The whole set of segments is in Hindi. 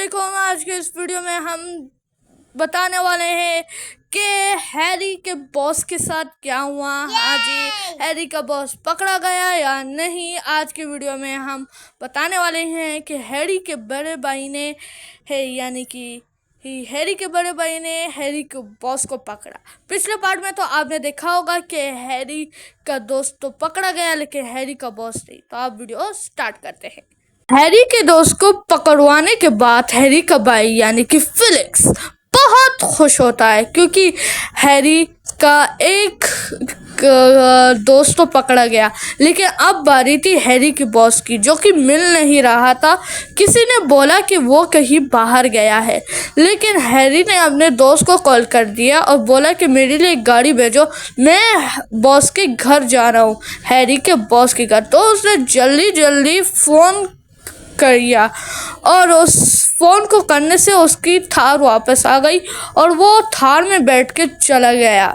अस्सलामुअलैकुम। आज के इस वीडियो में हम बताने वाले हैं कि हैरी के बॉस के साथ क्या हुआ। हाँ जी, हैरी का बॉस पकड़ा गया या नहीं। आज के वीडियो में हम बताने वाले हैं कि हैरी के बड़े भाई ने हैरी के बड़े भाई ने हैरी के बॉस को पकड़ा। पिछले पार्ट में तो आपने देखा होगा कि हैरी का दोस्त तो पकड़ा गया लेकिन हैरी का बॉस नहीं। तो आप वीडियो स्टार्ट करते हैं। हैरी के दोस्त को पकड़वाने के बाद हैरी का भाई यानी कि फिलिक्स बहुत खुश होता है क्योंकि हैरी का एक दोस्त तो पकड़ा गया। लेकिन अब बारी थी हैरी के बॉस की, जो कि मिल नहीं रहा था। किसी ने बोला कि वो कहीं बाहर गया है, लेकिन हैरी ने अपने दोस्त को कॉल कर दिया और बोला कि मेरे लिए एक गाड़ी भेजो, मैं बॉस के घर जा रहा हूँ, हैरी के बॉस के घर। तो उसने जल्दी जल्दी फ़ोन किया और उस फ़ोन को करने से उसकी थार वापस आ गई और वो थार में बैठ के चला गया।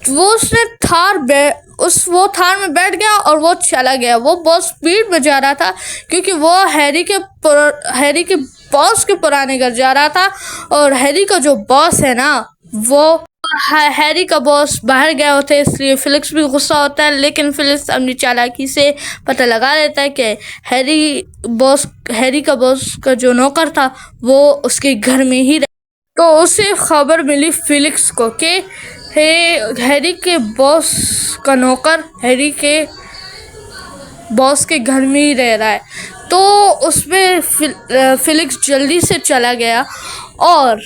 वो थार में बैठ गया और वो चला गया। वो बहुत स्पीड में जा रहा था क्योंकि वो हैरी के बॉस के पुराने घर जा रहा था। और हैरी का जो बॉस है ना, वो हैरी का बॉस बाहर गया होता है, इसलिए फिलिक्स भी गुस्सा होता है। लेकिन फिलिक्स अपनी चालाकी से पता लगा लेता है कि हैरी का बॉस का जो नौकर था वो उसके घर में ही तो उसे खबर मिली फिलिक्स को कि हैरी के बॉस का नौकर हैरी के बॉस के घर में ही रह रहा है। तो उसमें फिलिक्स जल्दी से चला गया और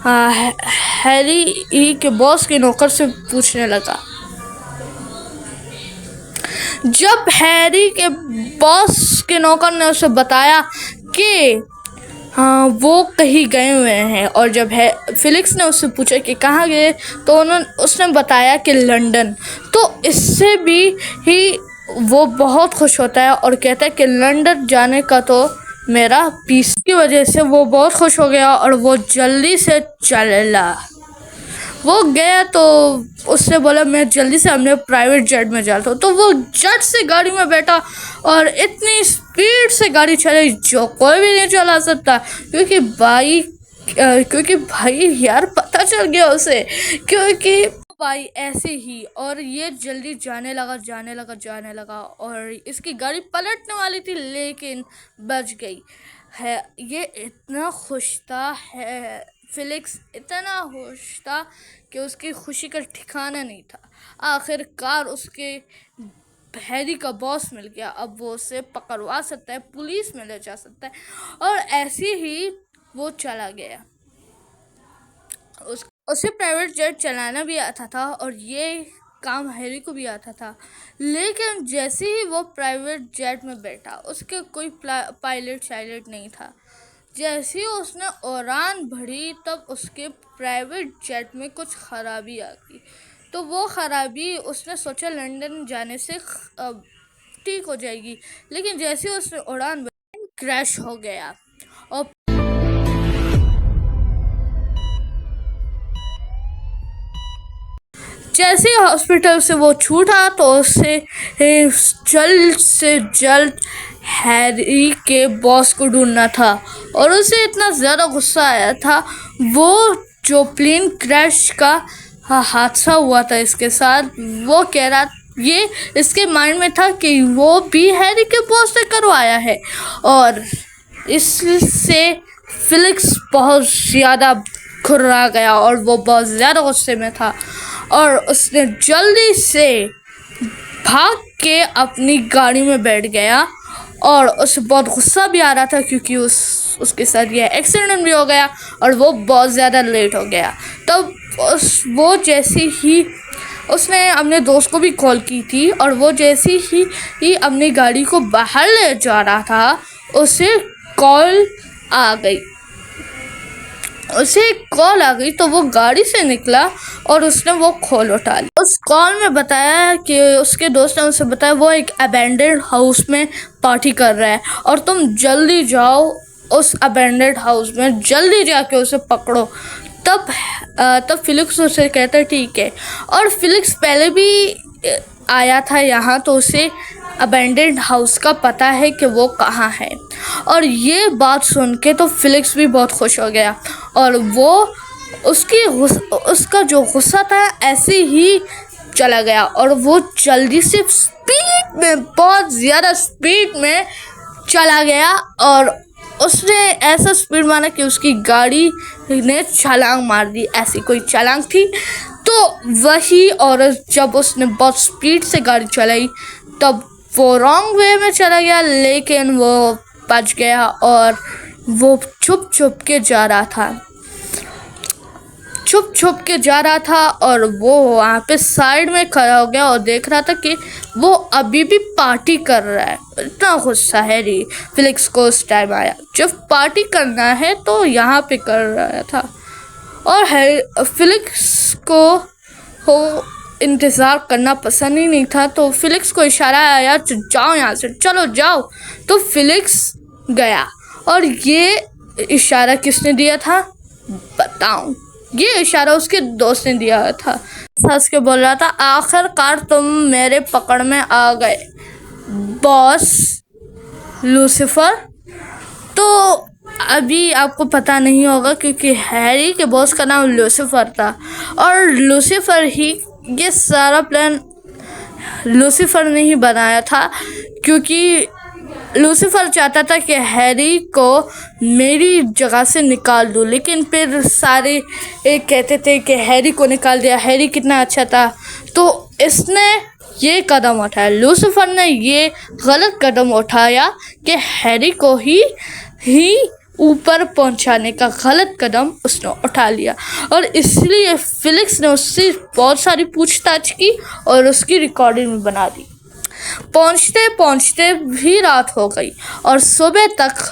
हैरी के बॉस के नौकर से पूछने लगा। जब हैरी के बॉस के नौकर ने उसे बताया कि वो कहीं गए हुए हैं, और जब फिलिक्स ने उससे पूछा कि कहाँ गए, तो उसने बताया कि लंदन। तो इससे भी ही वो बहुत खुश होता है और कहता है कि लंदन जाने का तो मेरा पीस की वजह से वो बहुत खुश हो गया और वो जल्दी से चला। वो गया तो उससे बोला मैं जल्दी से अपने प्राइवेट जेट में जाता हूँ। तो वो जेट से गाड़ी में बैठा और इतनी स्पीड से गाड़ी चलाई जो कोई भी नहीं चला सकता, क्योंकि भाई यार पता चल गया उसे, क्योंकि भाई ऐसे ही। और ये जल्दी जाने लगा और इसकी गाड़ी पलटने वाली थी लेकिन बच गई है। ये इतना खुश था फिलिक्स इतना खुश था कि उसकी खुशी का ठिकाना नहीं था। आखिरकार उसके हैरी का बॉस मिल गया। अब वो उसे पकड़वा सकता है, पुलिस में ले जा सकता है। और ऐसे ही वो चला गया। उसे प्राइवेट जेट चलाना भी आता था और ये काम हैरी को भी आता था। लेकिन जैसे ही वो प्राइवेट जेट में बैठा, उसके कोई पायलट शायलट नहीं था। जैसे ही उसने उड़ान भरी तब उसके प्राइवेट जेट में कुछ ख़राबी आ गई। तो वो ख़राबी उसने सोचा लंदन जाने से ठीक हो जाएगी, लेकिन जैसे ही उसने उड़ान भरी क्रैश हो गया। और जैसे ही हॉस्पिटल से वो छूटा तो उसे जल्द से जल्द हैरी के बॉस को ढूंढना था। और उसे इतना ज़्यादा गुस्सा आया था, वो जो प्लेन क्रैश का हादसा हुआ था इसके साथ, वो कह रहा ये इसके माइंड में था कि वो भी हैरी के बॉस से करवाया है। और इससे फिलिक्स बहुत ज़्यादा घुर्रा गया और वो बहुत ज़्यादा गुस्से में था और उसने जल्दी से भाग के अपनी गाड़ी में बैठ गया। और उसे बहुत गुस्सा भी आ रहा था क्योंकि उसके साथ ये एक्सीडेंट भी हो गया और वो बहुत ज़्यादा लेट हो गया। तब वो जैसे ही उसने अपने दोस्त को भी कॉल की थी और वो जैसे ही अपनी गाड़ी को बाहर ले जा रहा था, उसे कॉल आ गई। तो वो गाड़ी से निकला और उसने वो कॉल उठा ली। उस कॉल में बताया कि उसके दोस्त ने उसे बताया वो एक अबैंडन्ड हाउस में पार्टी कर रहा है और तुम जल्दी जाओ उस अबैंडन्ड हाउस में, जल्दी जाके उसे पकड़ो। तब फिलिक्स उसे कहता है ठीक है। और फिलिक्स पहले भी आया था यहाँ, तो उसे अबैंडन्ड हाउस का पता है कि वो कहाँ है। और ये बात सुन के तो फिलिक्स भी बहुत खुश हो गया और वो उसका जो गुस्सा था ऐसे ही चला गया और वो जल्दी से स्पीड में, बहुत ज़्यादा स्पीड में चला गया और उसने ऐसा स्पीड मारा कि उसकी गाड़ी ने छलांग मार दी। ऐसी कोई छलांग थी। तो वही औरत जब उसने बहुत स्पीड से गाड़ी चलाई तब वो रॉन्ग वे में चला गया, लेकिन वो बच गया और वो छुप छुप के जा रहा था और वो वहाँ पे साइड में खड़ा हो गया और देख रहा था कि वो अभी भी पार्टी कर रहा है। इतना गुस्सा हैरी फिलिक्स को उस टाइम आया, जब पार्टी करना है तो यहाँ पे कर रहा था। और फिलिक्स को इंतज़ार करना पसंद ही नहीं था, तो फिलिक्स को इशारा आया, जाओ यहाँ से, चलो जाओ। तो फिलिक्स गया और ये इशारा किसने दिया था बताऊं? ये इशारा उसके दोस्त ने दिया था। हंस के बोल रहा था, आखिरकार तुम मेरे पकड़ में आ गए बॉस लूसीफर। तो अभी आपको पता नहीं होगा क्योंकि हैरी के बॉस का नाम लूसीफर था और लूसीफर ही ये सारा प्लान लूसीफर ने ही बनाया था, क्योंकि लूसीफर चाहता था कि हैरी को मेरी जगह से निकाल दूँ, लेकिन फिर सारे एक कहते थे कि हैरी को निकाल दिया, हैरी कितना अच्छा था। तो इसने ये कदम उठाया, लूसीफर ने ये गलत कदम उठाया कि हैरी को ही ऊपर पहुंचाने का गलत कदम उसने उठा लिया और इसलिए फिलिक्स ने उससे बहुत सारी पूछताछ की और उसकी रिकॉर्डिंग भी बना दी। पहुंचते पहुंचते भी रात हो गई और सुबह तक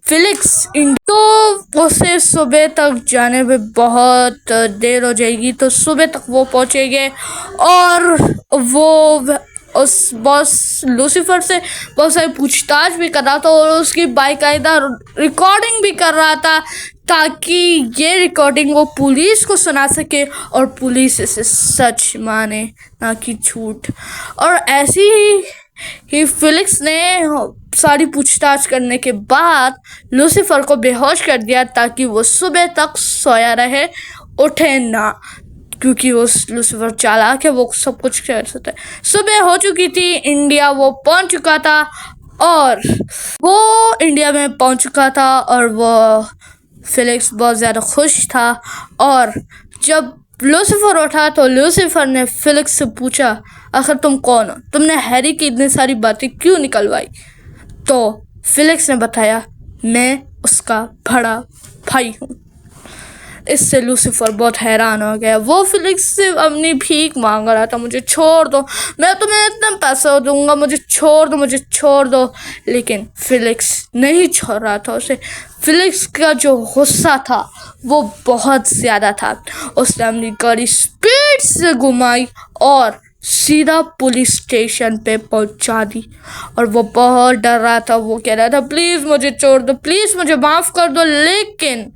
फिलिक्स तो उसे सुबह तक जाने में बहुत देर हो जाएगी, तो सुबह तक वो पहुंचेंगे और वो उस बॉस लूसीफर से बहुत सारी पूछताछ भी कर रहा था और उसकी बाकायदा रिकॉर्डिंग भी कर रहा था ताकि ये रिकॉर्डिंग वो पुलिस को सुना सके और पुलिस इसे सच माने, ना कि झूठ। और ऐसे ही फिलिक्स ने सारी पूछताछ करने के बाद लूसीफर को बेहोश कर दिया ताकि वो सुबह तक सोया रहे, उठे ना, क्योंकि वो लूसीफर चालाक है, वो सब कुछ कर सकता है। सुबह हो चुकी थी, इंडिया वो पहुंच चुका था और वो इंडिया में पहुंच चुका था और वो फिलिक्स बहुत ज़्यादा खुश था। और जब लूसीफर उठा तो लूसीफर ने फिलिक्स से पूछा, आखिर तुम कौन हो? तुमने हैरी की इतनी सारी बातें क्यों निकलवाई? तो फिलिक्स ने बताया, मैं उसका बड़ा भाई हूँ। इससे लूसीफर बहुत हैरान हो गया। वो फिलिक्स से अपनी भीख मांग रहा था, मुझे छोड़ दो, मैं तुम्हें इतना पैसा दूंगा, मुझे छोड़ दो। लेकिन फिलिक्स नहीं छोड़ रहा था उसे। फिलिक्स का जो गुस्सा था वो बहुत ज़्यादा था। उसने अपनी गाड़ी स्पीड से घुमाई और सीधा पुलिस स्टेशन पे पहुंचा दी और वो बहुत डर रहा था। वो कह रहा था, प्लीज़ मुझे छोड़ दो, प्लीज़ मुझे माफ़ कर दो। लेकिन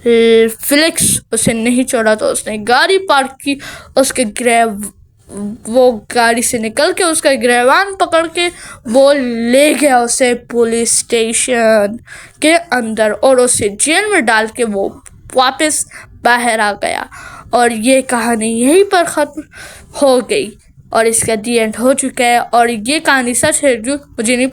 फिलिक्स उसे नहीं छोड़ा तो उसने गाड़ी पार्क की, वो गाड़ी से निकल के उसका गिरवान पकड़ के वो ले गया उसे पुलिस स्टेशन के अंदर और उसे जेल में डाल के वो वापस बाहर आ गया। और ये कहानी यहीं पर ख़त्म हो गई और इसका दी एंड हो चुका है। और ये कहानी सच है जो मुझे नहीं